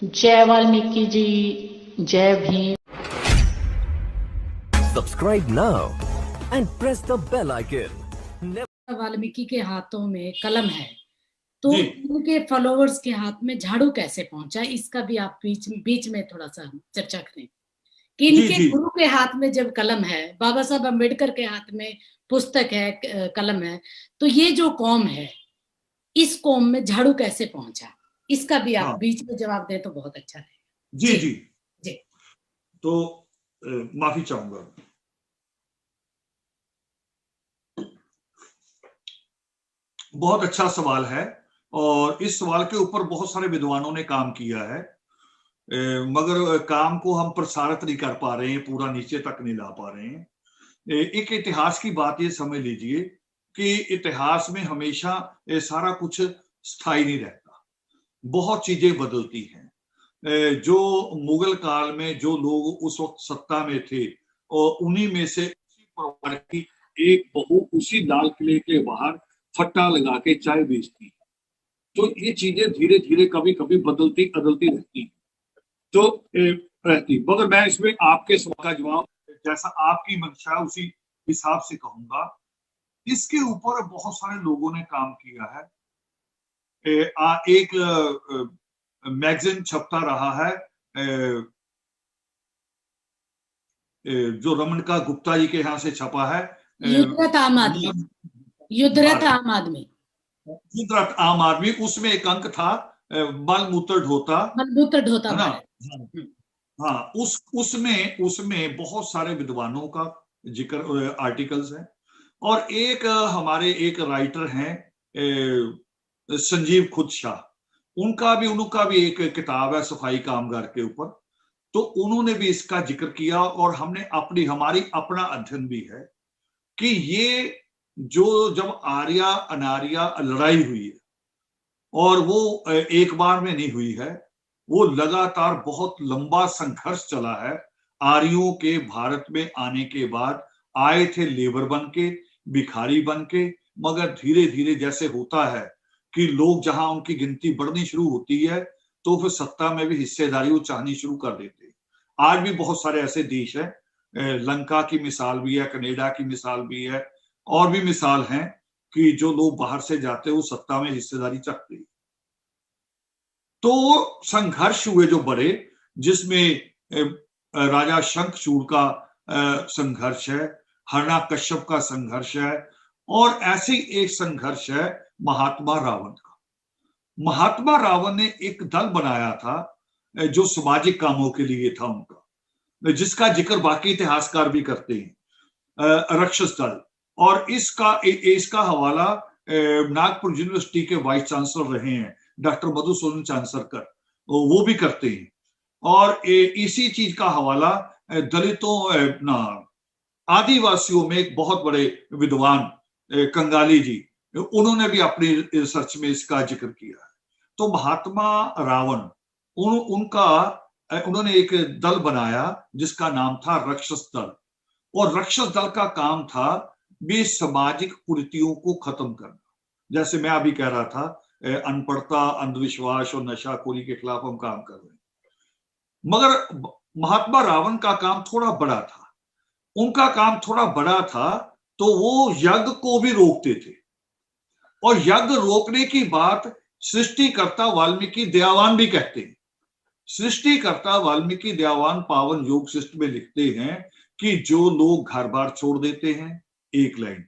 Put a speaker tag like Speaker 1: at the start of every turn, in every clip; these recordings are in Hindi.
Speaker 1: जय वाल्मीकि जी, जय Bhim.
Speaker 2: Subscribe now and press the bell icon.
Speaker 3: Valmiki के हाथों में कलम है तो
Speaker 4: जी।
Speaker 3: उनके फॉलोअर्स के हाथ में झाड़ू कैसे पहुंचा, इसका भी आप बीच में थोड़ा सा चर्चा करें कि
Speaker 4: जी,
Speaker 3: इनके
Speaker 4: जी।
Speaker 3: गुरु के हाथ में जब कलम है, बाबा साहब अम्बेडकर के हाथ में पुस्तक है, कलम है, तो ये जो कौम है, इस कौम में झाड़ू कैसे पहुंचा, इसका भी आप
Speaker 4: हाँ।
Speaker 3: बीच में जवाब दें तो बहुत अच्छा रहेगा।
Speaker 4: जी जी
Speaker 3: जी।
Speaker 4: तो माफी चाहूंगा। बहुत अच्छा सवाल है और इस सवाल के ऊपर बहुत सारे विद्वानों ने काम किया है, मगर काम को हम प्रसारित नहीं कर पा रहे हैं, पूरा नीचे तक नहीं ला पा रहे हैं। एक इतिहास की बात ये समझ लीजिए कि इतिहास में हमेशा सारा कुछ स्थायी नहीं रहता, बहुत चीजें बदलती हैं। जो मुगल काल में जो लोग उस वक्त सत्ता में थे और उन्हीं में से उसी परिवार की एक बहू उसी लाल किले के बाहर फट्टा लगा के चाय बेचती, तो ये चीजें धीरे धीरे कभी कभी बदलती बदलती रहती तो रहती। मगर मैं इसमें आपके सवाल का जवाब जैसा आपकी मंशा है उसी हिसाब से कहूंगा। इसके ऊपर बहुत सारे लोगों ने काम किया है। एक मैगजीन छपता रहा है जो रमन का गुप्ता जी के यहाँ से छपा है,
Speaker 3: युद्धरत आम आदमी, युद्धरत आम आदमी,
Speaker 4: युद्धरत आम आदमी। उसमें एक अंक था मलमूत्र ढोता,
Speaker 3: मलमूत्र ढोता
Speaker 4: है ना।
Speaker 3: भारत।
Speaker 4: हाँ, उसमें बहुत सारे विद्वानों का जिक्र आर्टिकल्स है और एक हमारे एक राइटर हैं संजीव खुद शाह, उनका भी एक किताब है सफाई कामगार के ऊपर, तो उन्होंने भी इसका जिक्र किया और हमारी अपना अध्ययन भी है कि ये जो जब आर्या अनार्या लड़ाई हुई है और वो एक बार में नहीं हुई है, वो लगातार बहुत लंबा संघर्ष चला है। आर्यों के भारत में आने के बाद आए थे लेबर बन के, भिखारी बन के, मगर धीरे धीरे जैसे होता है कि लोग जहां उनकी गिनती बढ़नी शुरू होती है तो फिर सत्ता में भी हिस्सेदारी वो चाहनी शुरू कर देते हैं। आज भी बहुत सारे ऐसे देश हैं, लंका की मिसाल भी है, कनाडा की मिसाल भी है, और भी मिसाल हैं कि जो लोग बाहर से जाते हैं वो सत्ता में हिस्सेदारी चाहते हैं। तो संघर्ष हुए जो बड़े, जिसमें राजा शंखचूड़ का संघर्ष है, हरणाकश्यप का संघर्ष है, और ऐसी एक संघर्ष है महात्मा रावण का। महात्मा रावण ने एक दल बनाया था जो सामाजिक कामों के लिए था उनका, जिसका जिक्र बाकी इतिहासकार भी करते हैं, राक्षस दल। और इसका हवाला नागपुर यूनिवर्सिटी के वाइस चांसलर रहे हैं डॉक्टर मधुसूदन चांसरकर, वो भी करते हैं। और इसी चीज का हवाला दलितों आदिवासियों में एक बहुत बड़े विद्वान कंगाली जी, उन्होंने भी अपनी रिसर्च में इसका जिक्र किया है। तो महात्मा रावण उन्होंने एक दल बनाया जिसका नाम था राक्षस दल, और राक्षस दल का काम था भी सामाजिक कुरीतियों को खत्म करना। जैसे मैं अभी कह रहा था, अनपढ़ता, अंधविश्वास और नशाखोरी के खिलाफ हम काम कर रहे हैं। मगर महात्मा रावण का काम थोड़ा बड़ा था। उनका काम थोड़ा बड़ा था तो वो यज्ञ को भी रोकते थे, और यज्ञ रोकने की बात सृष्टिकर्ता वाल्मीकि दयावान भी कहते हैं। सृष्टिकर्ता वाल्मीकि दयावान पावन योग शिष्ट में लिखते हैं कि जो लोग घर बार छोड़ देते हैं, एक लाइन,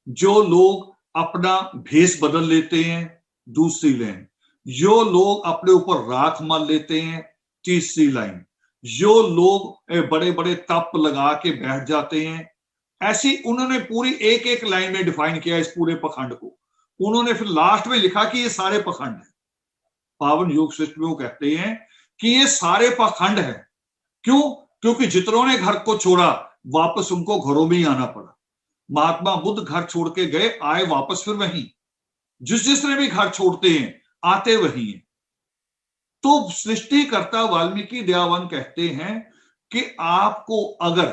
Speaker 4: जो लोग अपना भेष बदल लेते हैं, दूसरी लाइन, जो लोग अपने ऊपर राख मल लेते हैं, तीसरी लाइन, जो लोग बड़े बड़े तप लगा के बैठ जाते हैं, ऐसी उन्होंने पूरी एक एक लाइन में डिफाइन किया इस पूरे पखंड को। उन्होंने फिर लास्ट में लिखा कि ये सारे पखंड हैं। पावन योग शिष्ट में वो कहते हैं कि ये सारे पखंड हैं। क्यों? क्योंकि जितनों ने घर को छोड़ा वापस उनको घरों में ही आना पड़ा। महात्मा बुद्ध घर छोड़ के गए, आए वापस फिर वहीं। जिसने भी घर छोड़ते हैं आते वहीं हैं। तो सृष्टिकर्ता वाल्मीकि दयावान कहते हैं कि आपको अगर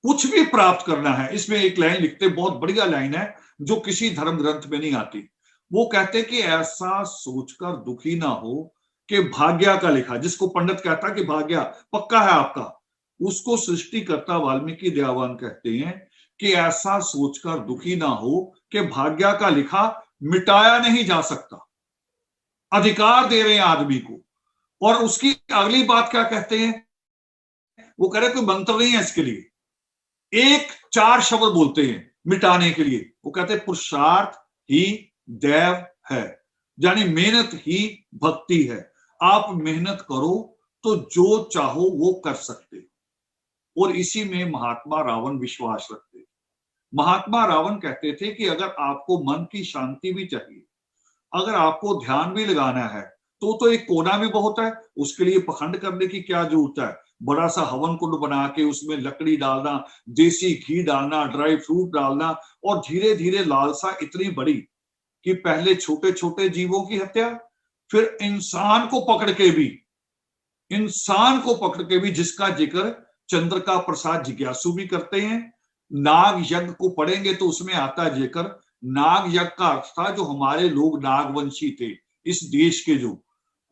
Speaker 4: कुछ भी प्राप्त करना है, इसमें एक लाइन लिखते, बहुत बढ़िया लाइन है जो किसी धर्म ग्रंथ में नहीं आती। वो कहते कि ऐसा सोचकर दुखी ना हो कि भाग्या का लिखा, जिसको पंडित कहता कि भाग्या पक्का है आपका, उसको सृष्टिकर्ता वाल्मीकि दयावान कहते हैं कि ऐसा सोचकर दुखी ना हो कि भाग्या का लिखा मिटाया नहीं जा सकता। अधिकार दे रहे हैं आदमी को। और उसकी अगली बात क्या कहते हैं, वो कह रहे कोई मंत्र नहीं है इसके लिए, एक 4 शब्द बोलते हैं मिटाने के लिए। वो कहते हैं पुरुषार्थ ही दैव है, यानी मेहनत ही भक्ति है। आप मेहनत करो तो जो चाहो वो कर सकते हो। और इसी में महात्मा रावण विश्वास रखते थे। महात्मा रावण कहते थे कि अगर आपको मन की शांति भी चाहिए, अगर आपको ध्यान भी लगाना है, तो एक कोना भी बहुत है, उसके लिए पखंड करने की क्या जरूरत है। बड़ा सा हवन कुंड बना के उसमें लकड़ी डालना, देसी घी डालना, ड्राई फ्रूट डालना, और धीरे धीरे लालसा इतनी बड़ी कि पहले छोटे छोटे जीवों की हत्या, फिर इंसान को पकड़ के भी जिसका जिक्र चंद्रिका प्रसाद जिज्ञासु भी करते हैं। नाग यज्ञ को पढ़ेंगे तो उसमें आता है जिक्र। नाग यज्ञ का अर्थ था जो हमारे लोग नागवंशी थे इस देश के,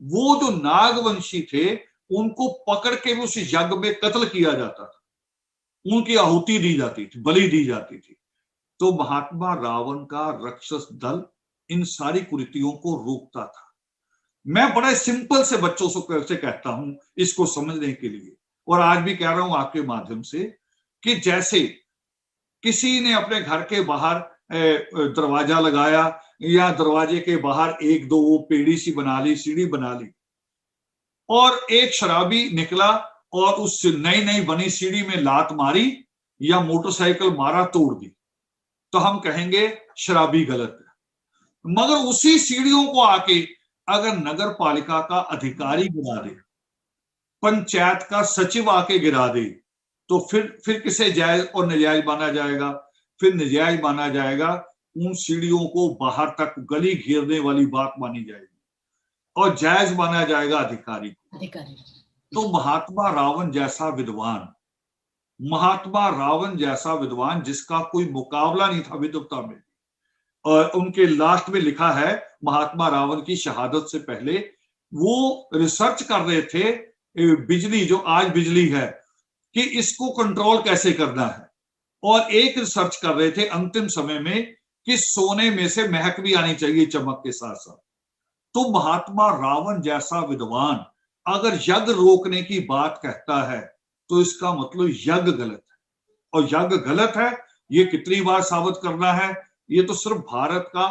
Speaker 4: वो जो नागवंशी थे उनको पकड़ के भी उस यज्ञ में कत्ल किया जाता था, उनकी आहुति दी जाती थी, बलि दी जाती थी। तो महात्मा रावण का राक्षस दल इन सारी कुरीतियों को रोकता था। मैं बड़े सिंपल से बच्चों से कहता हूं इसको समझने के लिए, और आज भी कह रहा हूं आपके माध्यम से, कि जैसे किसी ने अपने घर के बाहर दरवाजा लगाया, या दरवाजे के बाहर 1-2 पेड़ी सी बना ली, सीढ़ी बना ली, और एक शराबी निकला और उस नई नई बनी सीढ़ी में लात मारी या मोटरसाइकिल मारा, तोड़ दी, तो हम कहेंगे शराबी गलत है। मगर उसी सीढ़ियों को आके अगर नगर पालिका का अधिकारी गिरा दे, पंचायत का सचिव आके गिरा दे, तो फिर किसे जायज और नजायज माना जाएगा? फिर नजायज माना जाएगा, उन सीढ़ियों को बाहर तक गली घेरने वाली बात मानी जाएगी, और जायज माना जाएगा अधिकारी को। तो महात्मा रावण जैसा विद्वान जिसका कोई मुकाबला नहीं था विद्वता में, और उनके लास्ट में लिखा है महात्मा रावण की शहादत से पहले वो रिसर्च कर रहे थे बिजली, जो आज बिजली है, कि इसको कंट्रोल कैसे करना है, और एक रिसर्च कर रहे थे अंतिम समय में कि सोने में से महक भी आनी चाहिए चमक के साथ साथ। तो महात्मा रावण जैसा विद्वान अगर यज्ञ रोकने की बात कहता है तो इसका मतलब यज्ञ गलत है, और यज्ञ गलत है ये कितनी बार साबित करना है? ये तो सिर्फ भारत का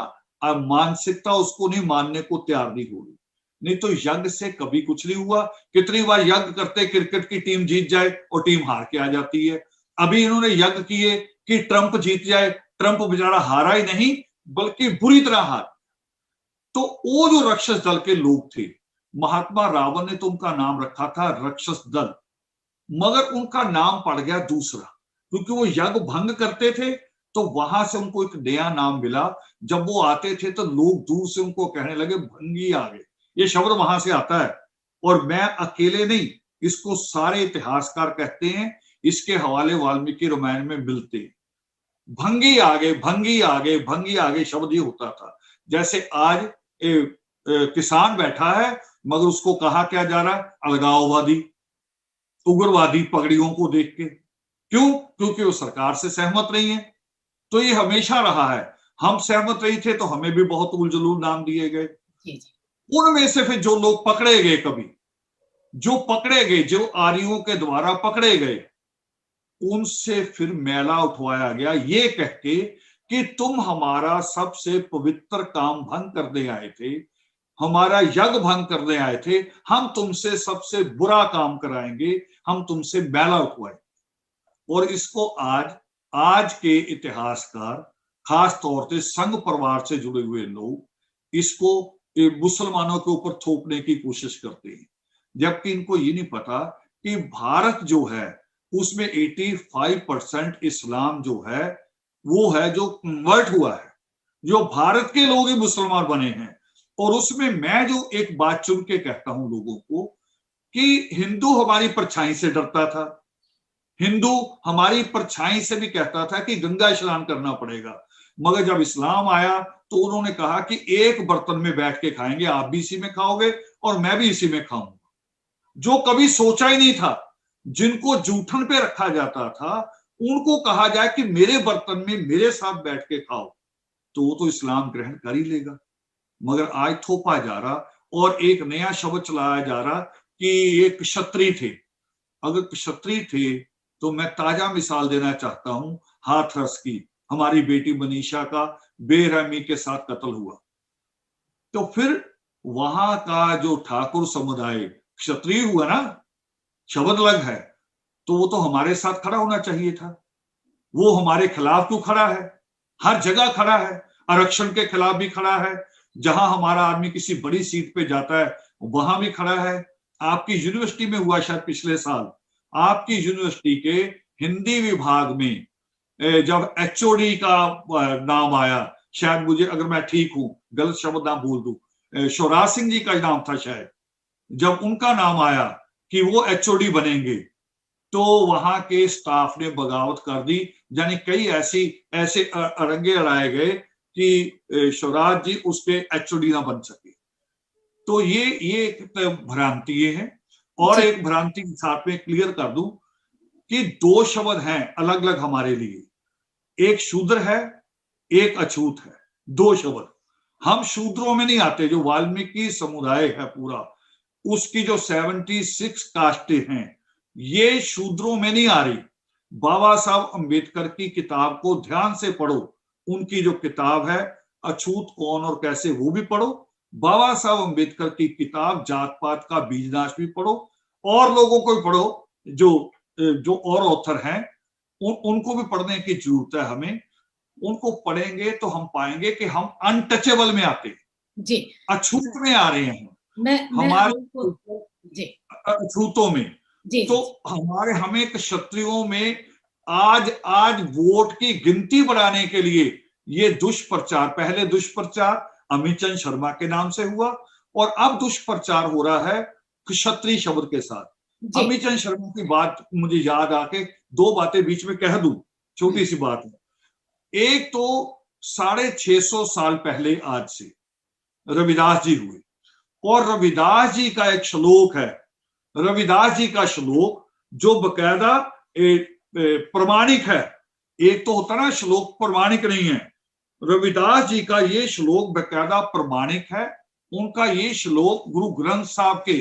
Speaker 4: मानसिकता उसको नहीं मानने को तैयार नहीं हो रही, नहीं तो यज्ञ से कभी कुछ नहीं हुआ। कितनी बार यज्ञ करते क्रिकेट की टीम जीत जाए और टीम हार के आ जाती है। अभी इन्होंने यज्ञ किए कि ट्रंप जीत जाए, ट्रंप बेचारा हारा ही नहीं बल्कि बुरी तरह हार। तो वो जो राक्षस दल के लोग थे, महात्मा रावण ने तो उनका नाम रखा था राक्षस दल, मगर उनका नाम पड़ गया दूसरा, क्योंकि वो यज्ञ भंग करते थे तो वहां से उनको एक नया नाम मिला। जब वो आते थे तो लोग दूर से उनको कहने लगे भंगी आ गए, ये शब्द वहां से आता है। और मैं अकेले नहीं, इसको सारे इतिहासकार कहते हैं, इसके हवाले वाल्मीकि रामायण में मिलते हैं। भंगी आ गए, भंगी आ गए, भंगी आ गए शब्द ये होता था। जैसे आज किसान बैठा है मगर उसको कहा क्या जा रहा है? अलगाववादी, उग्रवादी, पगड़ियों को देख के। क्यों? क्योंकि वो सरकार से सहमत नहीं है। तो ये हमेशा रहा है, हम सहमत नहीं थे तो हमें भी बहुत उलझुल नाम दिए गए। उनमें से फिर जो लोग पकड़े गए, जो आर्यों के द्वारा पकड़े गए, उनसे फिर मैला उठवाया गया ये कह के कि तुम हमारा सबसे पवित्र काम भंग करने आए थे, हमारा यज्ञ भंग करने आए थे, हम तुमसे सबसे बुरा काम कराएंगे, हम तुमसे मैला उठवाएंगे। और इसको आज के इतिहासकार, खास तौर से संघ परिवार से जुड़े हुए लोग इसको मुसलमानों के ऊपर थोपने की कोशिश करते हैं, जबकि इनको ये नहीं पता कि भारत जो है उसमें 85% इस्लाम जो है वो है जो कन्वर्ट हुआ है, जो भारत के लोग ही मुसलमान बने हैं। और उसमें मैं जो एक बात चुन के कहता हूं लोगों को कि हिंदू हमारी परछाई से डरता था, हिंदू हमारी परछाई से भी कहता था कि गंगा स्नान करना पड़ेगा। मगर जब इस्लाम आया तो उन्होंने कहा कि एक बर्तन में बैठ के खाएंगे, आप भी इसी में खाओगे और मैं भी इसी में खाऊंगा। जो कभी सोचा ही नहीं था, जिनको जूठन पे रखा जाता था, उनको कहा जाए कि मेरे बर्तन में मेरे साथ बैठ के खाओ, तो वो तो इस्लाम ग्रहण कर ही लेगा। मगर आज थोपा जा रहा और एक नया शब्द चलाया जा रहा कि ये क्षत्रिय थे। अगर क्षत्रिय थे तो मैं ताजा मिसाल देना चाहता हूं हाथरस की, हमारी बेटी मनीषा का बेरहमी के साथ कत्ल हुआ, तो फिर वहां का जो ठाकुर समुदाय क्षत्रिय हुआ ना, शब्द अलग है, तो वो तो हमारे साथ खड़ा होना चाहिए था। वो हमारे खिलाफ क्यों खड़ा है? हर जगह खड़ा है, आरक्षण के खिलाफ भी खड़ा है, जहां हमारा आदमी किसी बड़ी सीट पे जाता है वहां भी खड़ा है। आपकी यूनिवर्सिटी में हुआ शायद पिछले साल, आपकी यूनिवर्सिटी के हिंदी विभाग में जब एचओडी का नाम आया, शायद मुझे, अगर मैं ठीक हूं, गलत शब्द ना बोल दूं, शिवराज सिंह जी का नाम था शायद, जब उनका नाम आया कि वो एचओडी बनेंगे, तो वहां के स्टाफ ने बगावत कर दी। यानी कई ऐसे अरंगे अड़ाए गए कि शिवराज जी उसके एचओडी ना बन सके। तो ये एक भ्रांति है। और एक भ्रांति के साथ में क्लियर कर दूं कि दो शब्द हैं अलग अलग हमारे लिए, एक शूद्र है, एक अछूत है, दो शब्द। हम शूद्रों में नहीं आते। जो वाल्मीकि समुदाय है पूरा, उसकी जो 76 कास्टें हैं, ये शूद्रों में नहीं आ रही। बाबा साहब अंबेडकर की किताब को ध्यान से पढ़ो, उनकी जो किताब है अछूत कौन और कैसे, वो भी पढ़ो। बाबा साहब अंबेडकर की किताब जात पात का बीजनाश भी पढ़ो, और लोगों को भी पढ़ो जो और ऑथर हैं, उनको भी पढ़ने की जरूरत है हमें। उनको पढ़ेंगे तो हम पाएंगे कि हम अनटचेबल में आते
Speaker 3: जी,
Speaker 4: अछूत में आ रहे हैं,
Speaker 3: जी,
Speaker 4: अछूतों में
Speaker 3: जी,
Speaker 4: तो हमें क्षत्रियों में आज वोट की गिनती बढ़ाने के लिए ये दुष्प्रचार, पहले दुष्प्रचार अमित चंद शर्मा के नाम से हुआ और अब दुष्प्रचार हो रहा है क्षत्रिय शब्द के साथ। अमित चंद शर्मा की बात मुझे याद आके दो बातें बीच में कह दूं, छोटी सी बात है। एक तो 650 साल पहले आज से रविदास जी हुए, और रविदास जी का एक श्लोक है, रविदास जी का श्लोक जो बकायदा प्रमाणिक है। एक तो होता ना श्लोक प्रमाणिक नहीं है, रविदास जी का ये श्लोक बकायदा प्रमाणिक है। उनका ये श्लोक गुरु ग्रंथ साहब के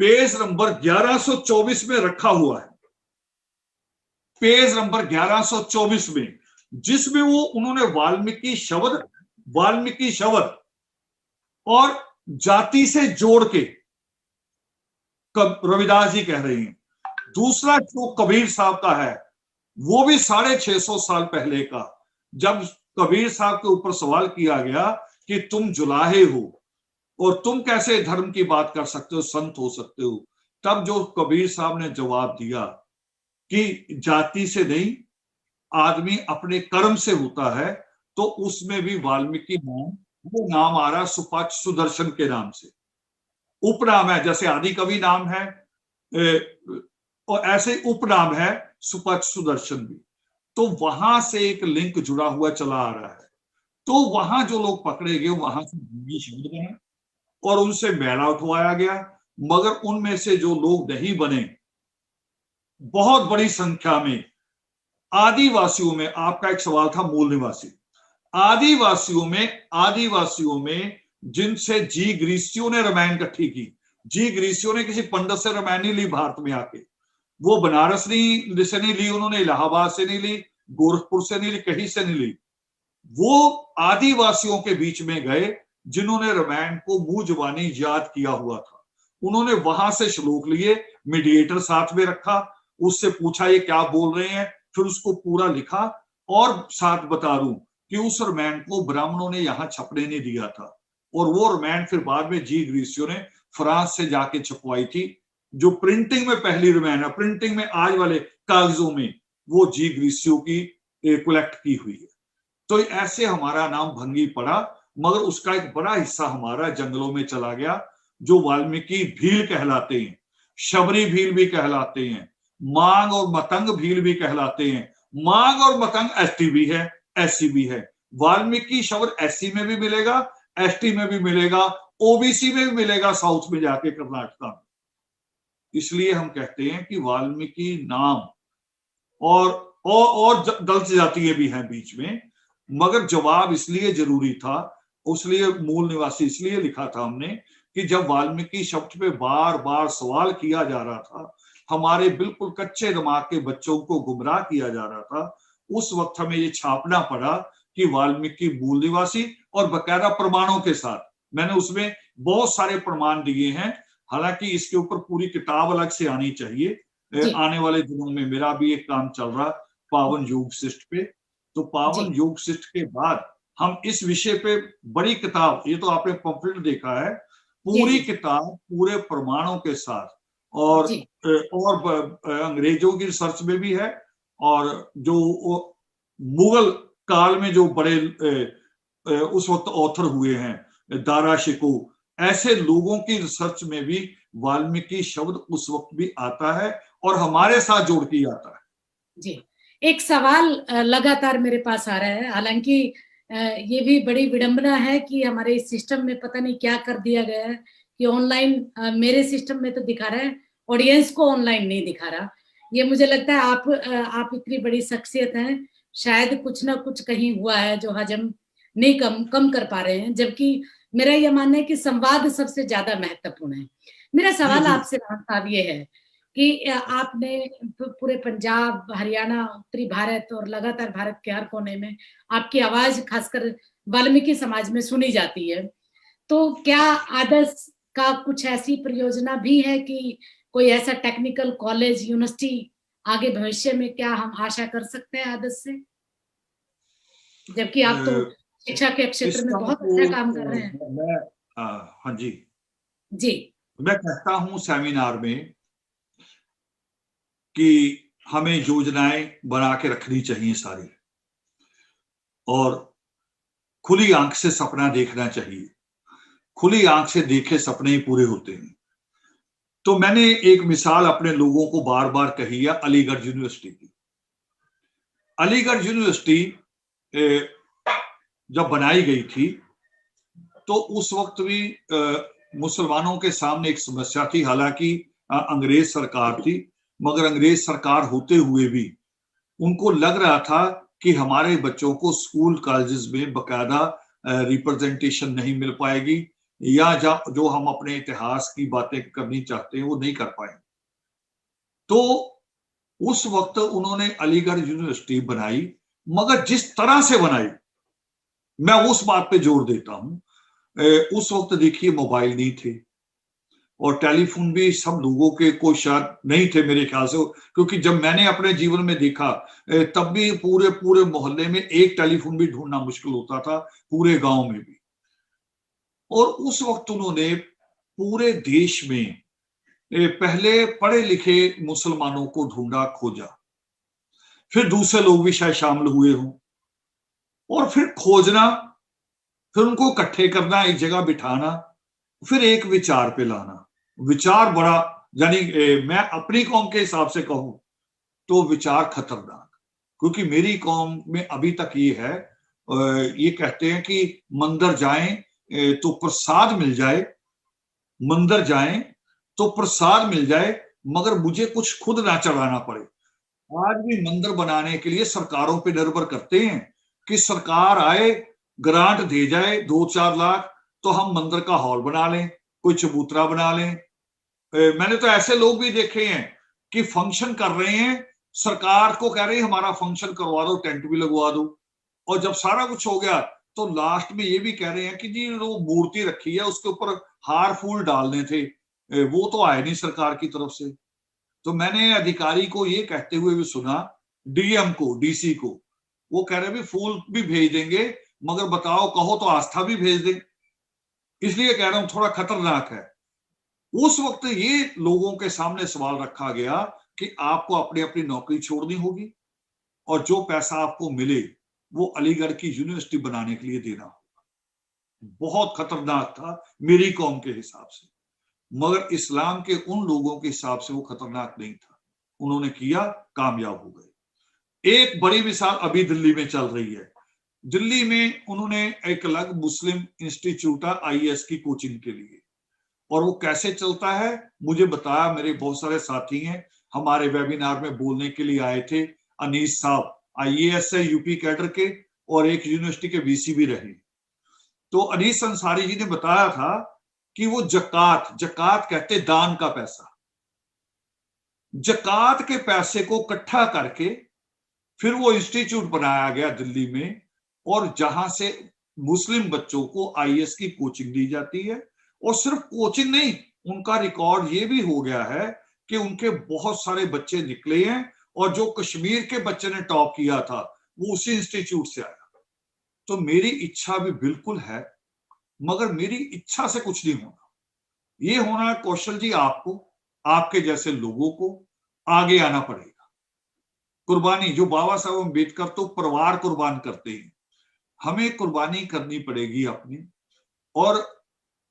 Speaker 4: पेज नंबर 1124 में रखा हुआ है, पेज नंबर 1124 में, जिसमें वो उन्होंने वाल्मीकि शब्द और जाति से जोड़ के रविदास जी कह रहे हैं। दूसरा जो कबीर साहब का है, वो भी 650 साल पहले का, जब कबीर साहब के ऊपर सवाल किया गया कि तुम जुलाहे हो और तुम कैसे धर्म की बात कर सकते हो, संत हो सकते हो, तब जो कबीर साहब ने जवाब दिया कि जाति से नहीं, आदमी अपने कर्म से होता है, तो उसमें भी वाल्मीकि वो नाम आ रहा सुपाच्य सुदर्शन के नाम से, उपनाम है, जैसे आदि कवि नाम है और ऐसे उपनाम है सुपाच्य सुदर्शन भी। तो वहां से एक लिंक जुड़ा हुआ चला आ रहा है। तो वहां जो लोग पकड़े गए वहां से भूमि शब्द बने और उनसे मैला उठवाया गया, मगर उनमें से जो लोग नहीं बने, बहुत बड़ी संख्या में आदिवासियों में, आपका एक सवाल था मूल निवासी, आदिवासियों में जिनसे जी ग्रीसियों ने रामायण इकट्ठी की, जी ग्रीसियों ने किसी पंडित से रामायण नहीं ली भारत में आके, वो बनारस से नहीं ली, उन्होंने इलाहाबाद से नहीं ली, गोरखपुर से नहीं ली, कहीं से नहीं ली। वो आदिवासियों के बीच में गए जिन्होंने रामायण को मुंह जुबानी याद किया हुआ था, उन्होंने वहां से श्लोक लिए, मीडिएटर साथ में रखा, उससे पूछा ये क्या बोल रहे हैं, फिर उसको पूरा लिखा। और साथ बता दूं कि उस रामायण को ब्राह्मणों ने यहाँ छपने नहीं दिया था, और वो रामायण फिर बाद में जी ग्रीसियों ने फ्रांस से जाके छपवाई थी। जो प्रिंटिंग में पहली रामायण है, प्रिंटिंग में आज वाले कागजों में, वो जी ग्रीसियों की कलेक्ट की हुई है। तो ऐसे हमारा नाम भंगी पड़ा, मगर उसका एक बड़ा हिस्सा हमारा जंगलों में चला गया, जो वाल्मीकि भील कहलाते हैं, शबरी भील भी कहलाते हैं, मांग और मतंग भील भी कहलाते हैं। मांग और मतंग एसटी भी है, एससी भी है। वाल्मीकि शब्द एससी में भी मिलेगा, एसटी में भी मिलेगा, ओबीसी में भी मिलेगा, साउथ में जाके कर्नाटका में। इसलिए हम कहते हैं कि वाल्मीकि नाम और दलित जातीय भी हैं बीच में, मगर जवाब इसलिए जरूरी था, उसलिए मूल निवासी इसलिए लिखा था हमने कि जब वाल्मीकि शब्द पे बार बार सवाल किया जा रहा था, हमारे बिल्कुल कच्चे दिमाग के बच्चों को गुमराह किया जा रहा था, उस वक्त हमें ये छापना पड़ा कि वाल्मीकि मूल निवासी, और बकायदा प्रमाणों के साथ। मैंने उसमें बहुत सारे प्रमाण दिए हैं, हालांकि इसके ऊपर पूरी किताब अलग से आनी चाहिए। आने वाले दिनों में मेरा भी एक काम चल रहा पावन योग शिष्ट पे, तो पावन योग शिष्ट के बाद हम इस विषय पे बड़ी किताब, ये तो आपने पंफलेट देखा है, पूरी किताब पूरे प्रमाणों के साथ, और अंग्रेजों की रिसर्च में भी है, और जो मुगल काल में जो बड़े उस वक्त ऑथर हुए हैं, दारा शिको, ऐसे लोगों की रिसर्च में भी वाल्मीकि शब्द उस वक्त भी आता है और हमारे साथ जोड़ के आता है।
Speaker 3: जी, एक सवाल लगातार मेरे पास आ रहा है, हालांकि ये भी बड़ी विडंबना है कि हमारे इस सिस्टम में पता नहीं क्या कर दिया गया है कि ऑनलाइन, मेरे सिस्टम में तो दिखा रहा है, ऑडियंस को ऑनलाइन नहीं दिखा रहा। ये मुझे लगता है आप इतनी बड़ी शख्सियत हैं, शायद कुछ ना कुछ कहीं हुआ है जो हजम नहीं कम कर पा रहे हैं, जबकि मेरा यह मानना है कि संवाद सबसे ज्यादा महत्वपूर्ण है। मेरा सवाल आपसे साहब ये है कि आपने पूरे पंजाब, हरियाणा, उत्तरी भारत और लगातार भारत के हर कोने में आपकी आवाज खासकर वाल्मीकि समाज में सुनी जाती है, तो क्या आदर्श का कुछ ऐसी परियोजना भी है कि कोई ऐसा टेक्निकल कॉलेज, यूनिवर्सिटी आगे भविष्य में क्या हम आशा कर सकते हैं आदर्श से, जबकि आप तो शिक्षा के क्षेत्र में बहुत अच्छा काम कर रहे हैं?
Speaker 4: हाँ जी
Speaker 3: जी,
Speaker 4: मैं कहता हूं सेमिनार में कि हमें योजनाएं बना के रखनी चाहिए सारी, और खुली आंख से सपना देखना चाहिए। खुली आंख से देखे सपने ही पूरे होते हैं। तो मैंने एक मिसाल अपने लोगों को बार बार कही है, अलीगढ़ यूनिवर्सिटी की। अलीगढ़ यूनिवर्सिटी जब बनाई गई थी तो उस वक्त भी मुसलमानों के सामने एक समस्या थी, हालांकि अंग्रेज सरकार थी, मगर अंग्रेज सरकार होते हुए भी उनको लग रहा था कि हमारे बच्चों को स्कूल कॉलेजेस में बकायदा रिप्रेजेंटेशन नहीं मिल पाएगी, या जो हम अपने इतिहास की बातें करनी चाहते हैं वो नहीं कर पाएंगे। तो उस वक्त उन्होंने अलीगढ़ यूनिवर्सिटी बनाई, मगर जिस तरह से बनाई, मैं उस बात पे जोर देता हूं, उस वक्त देखिए मोबाइल नहीं थे, और टेलीफोन भी सब लोगों के कोई शायद नहीं थे मेरे ख्याल से, क्योंकि जब मैंने अपने जीवन में देखा तब भी पूरे मोहल्ले में एक टेलीफोन भी ढूंढना मुश्किल होता था, पूरे गांव में भी। और उस वक्त उन्होंने पूरे देश में पहले पढ़े लिखे मुसलमानों को ढूंढा, खोजा, फिर दूसरे लोग भी शायद शामिल हुए हों, और फिर खोजना, फिर उनको इकट्ठे करना, एक जगह बिठाना, फिर एक विचार पे लाना। विचार बड़ा, यानी मैं अपनी कौम के हिसाब से कहूं तो विचार खतरनाक, क्योंकि मेरी कौम में अभी तक ये है, ये कहते हैं कि मंदिर जाएं तो प्रसाद मिल जाए, मंदिर जाएं तो प्रसाद मिल जाए, मगर मुझे कुछ खुद ना चढ़ाना पड़े। आज भी मंदिर बनाने के लिए सरकारों पे निर्भर करते हैं कि सरकार आए, ग्रांट दे जाए 2-4 लाख, तो हम मंदिर का हॉल बना लें, कोई चबूतरा बना लें। मैंने तो ऐसे लोग भी देखे हैं कि फंक्शन कर रहे हैं, सरकार को कह रहे हैं हमारा फंक्शन करवा दो, टेंट भी लगवा दो, और जब सारा कुछ हो गया तो लास्ट में ये भी कह रहे हैं कि जी वो मूर्ति रखी है उसके ऊपर हार फूल डालने थे, वो तो आए नहीं सरकार की तरफ से। तो मैंने अधिकारी को ये कहते हुए भी सुना, डीएम को, डीसी को, वो कह रहे भी फूल भी भेज देंगे, मगर बताओ कहो तो आस्था भी भेज दें। इसलिए कह रहा हूं थोड़ा खतरनाक है। उस वक्त ये लोगों के सामने सवाल रखा गया कि आपको अपनी अपनी नौकरी छोड़नी होगी, और जो पैसा आपको मिले वो अलीगढ़ की यूनिवर्सिटी बनाने के लिए देना होगा। बहुत खतरनाक था मेरी कौम के हिसाब से, मगर इस्लाम के उन लोगों के हिसाब से वो खतरनाक नहीं था। उन्होंने किया, कामयाब हो गए। एक बड़ी मिसाल अभी दिल्ली में चल रही है, दिल्ली में उन्होंने एक अलग मुस्लिम इंस्टीट्यूट है आईएएस की कोचिंग के लिए, और वो कैसे चलता है मुझे बताया। मेरे बहुत सारे साथी हैं, हमारे वेबिनार में बोलने के लिए आए थे। अनीस साहब आईएएस है यूपी कैडर के, और एक यूनिवर्सिटी के वीसी भी रहे। तो अनीस अंसारी जी ने बताया था कि वो जकात कहते दान का पैसा, जकात के पैसे को इकट्ठा करके फिर वो इंस्टीट्यूट बनाया गया दिल्ली में, और जहां से मुस्लिम बच्चों को आईएएस की कोचिंग दी जाती है। और सिर्फ कोचिंग नहीं, उनका रिकॉर्ड ये भी हो गया है कि उनके बहुत सारे बच्चे निकले हैं, और जो कश्मीर के बच्चे ने टॉप किया था वो उसी इंस्टीट्यूट से आया। तो मेरी इच्छा भी बिल्कुल है, मगर मेरी इच्छा से कुछ नहीं होना। ये होना है कौशल जी, आपको, आपके जैसे लोगों को आगे आना पड़ेगा। कुर्बानी जो बाबा साहब अम्बेडकर तो परिवार कुर्बान करते हैं, हमें कुर्बानी करनी पड़ेगी अपनी। और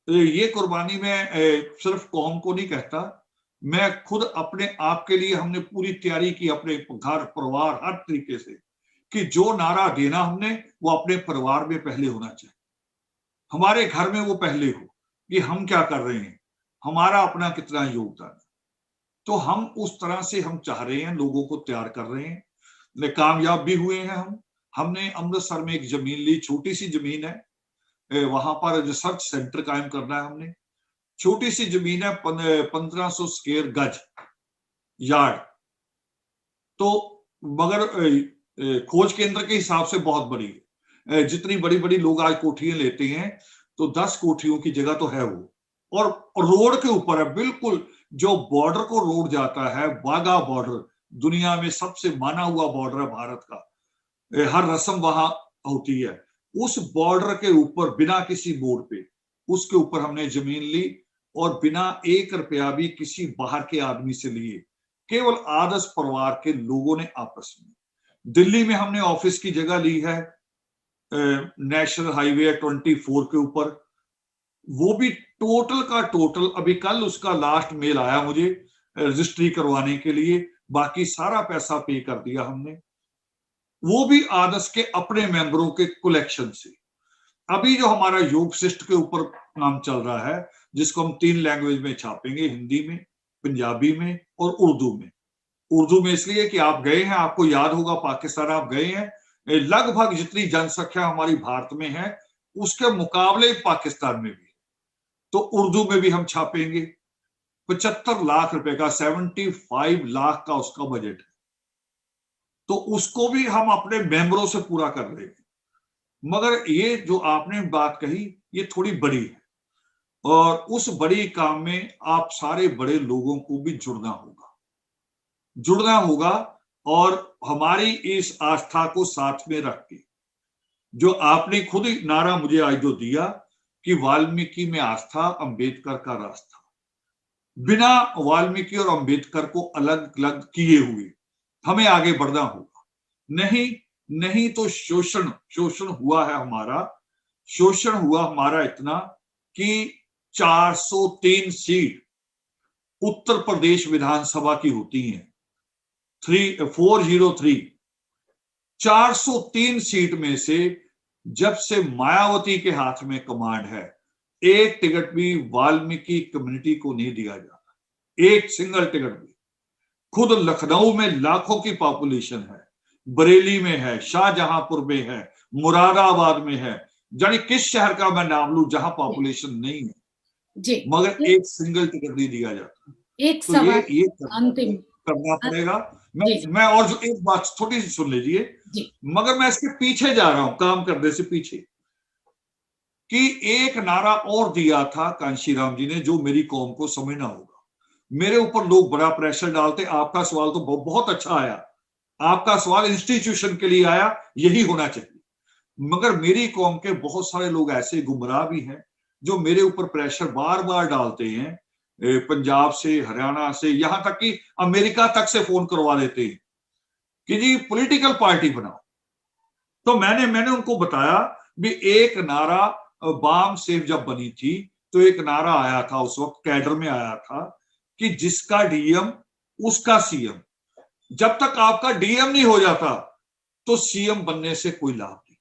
Speaker 4: ये कुर्बानी मैं सिर्फ कौम को नहीं कहता, मैं खुद अपने आप के लिए हमने पूरी तैयारी की, अपने घर परिवार हर तरीके से, कि जो नारा देना हमने वो अपने परिवार में पहले होना चाहिए, हमारे घर में वो पहले हो कि हम क्या कर रहे हैं, हमारा अपना कितना योगदान है। तो हम उस तरह से हम चाह रहे हैं, लोगों को तैयार कर रहे हैं, कामयाब भी हुए हैं। हमने अमृतसर में एक जमीन ली, छोटी सी जमीन है, वहां पर रिसर्च सेंटर कायम करना है हमने। छोटी सी जमीन है, 1500 स्क्वायर गज यार्ड, तो मगर खोज केंद्र के हिसाब से बहुत बड़ी है। जितनी बड़ी बड़ी लोग आज कोठियां लेते हैं, तो 10 कोठियों की जगह तो है वो, और रोड के ऊपर है बिल्कुल। जो बॉर्डर को रोड जाता है, वाघा बॉर्डर दुनिया में सबसे माना हुआ बॉर्डर है भारत का, हर रस्म वहां होती है। उस बॉर्डर के ऊपर बिना किसी मोड़ पे उसके ऊपर हमने जमीन ली, और बिना 1 रुपया भी किसी बाहर के आदमी से लिए, केवल आदर्श परिवार के लोगों ने आपस में। दिल्ली में हमने ऑफिस की जगह ली है नेशनल हाईवे 24 के ऊपर, वो भी टोटल का टोटल, अभी कल उसका लास्ट मेल आया मुझे रजिस्ट्री करवाने के लिए, बाकी सारा पैसा पे कर दिया हमने, वो भी आदर्श के अपने मेंबरों के कलेक्शन से। अभी जो हमारा योग शिष्ट के ऊपर काम चल रहा है, जिसको हम 3 लैंग्वेज में छापेंगे, हिंदी में, पंजाबी में और उर्दू में। उर्दू में इसलिए कि आप गए हैं, आपको याद होगा पाकिस्तान आप गए हैं, लगभग जितनी जनसंख्या हमारी भारत में है उसके मुकाबले पाकिस्तान में भी, तो उर्दू में भी हम छापेंगे। 75 लाख रुपए का, 75 लाख का उसका बजट है, तो उसको भी हम अपने मेंबरों से पूरा कर रहे हैं। मगर ये जो आपने बात कही ये थोड़ी बड़ी है, और उस बड़ी काम में आप सारे बड़े लोगों को भी जुड़ना होगा, और हमारी इस आस्था को साथ में रख के, जो आपने खुद ही नारा मुझे आज जो दिया कि वाल्मीकि में आस्था, अंबेडकर का रास्ता, बिना वाल्मीकि और अंबेडकर को अलग अलग किए हुए हमें आगे बढ़ना होगा। नहीं तो शोषण हुआ है हमारा, शोषण हुआ हमारा इतना कि 403 सीट उत्तर प्रदेश विधानसभा की होती हैं, 403, 403 सीट में से जब से मायावती के हाथ में कमांड है, एक टिकट भी वाल्मीकि कम्युनिटी को नहीं दिया जाता, एक सिंगल टिकट भी। खुद लखनऊ में लाखों की पॉपुलेशन है, बरेली में है, शाहजहांपुर में है, मुरादाबाद में है, जाने किस शहर का मैं नाम लूं जहां पॉपुलेशन नहीं है
Speaker 3: जी,
Speaker 4: मगर एक सिंगल टिकट नहीं दिया जाता।
Speaker 3: एक
Speaker 4: तो
Speaker 3: सवाल
Speaker 4: ये
Speaker 3: अंतिम
Speaker 4: करना पड़ेगा।
Speaker 3: जी,
Speaker 4: मैं और जो एक बात थोड़ी सी सुन लीजिए, मगर मैं इसके पीछे जा रहा हूं, काम करने से पीछे, कि एक नारा और दिया था कांशीराम जी ने, जो मेरी कौम को समझना होगा। मेरे ऊपर लोग बड़ा प्रेशर डालते, आपका सवाल तो बहुत अच्छा आया, आपका सवाल इंस्टीट्यूशन के लिए आया, यही होना चाहिए। मगर मेरी कौम के बहुत सारे लोग ऐसे गुमराह भी हैं जो मेरे ऊपर प्रेशर बार बार डालते हैं, पंजाब से, हरियाणा से, यहां तक कि अमेरिका तक से फोन करवा देते हैं कि जी पॉलिटिकल पार्टी बनाओ। तो मैंने उनको बताया भी, एक नारा बाम सेफ जब बनी थी तो एक नारा आया था उस वक्त कैडर में आया था कि जिसका डीएम उसका सीएम। जब तक आपका डीएम नहीं हो जाता तो सीएम बनने से कोई लाभ नहीं।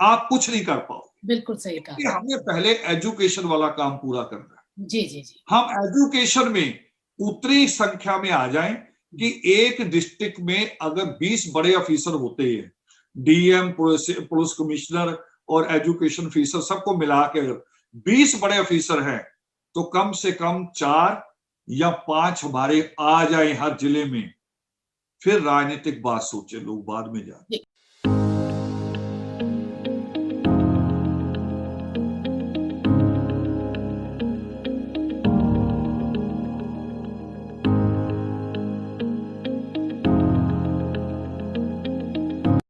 Speaker 4: आप कुछ नहीं कर पाओगे।
Speaker 3: बिल्कुल सही कहा।
Speaker 4: कि हमें पहले एजुकेशन वाला काम पूरा करना है।
Speaker 3: जी जी जी।
Speaker 4: हम एजुकेशन में उतनी संख्या में आ जाएं कि एक डिस्ट्रिक्ट में अगर 20 बड़े ऑफिसर होते हैं, डीएम, पुलिस कमिश्नर और एजुकेशन ऑफिसर सबको मिला के 20 बड़े ऑफिसर हैं, तो कम से कम 4 या 5 हमारे आ जाए हर जिले में, फिर राजनीतिक बात सोचे लोग बाद में जाए।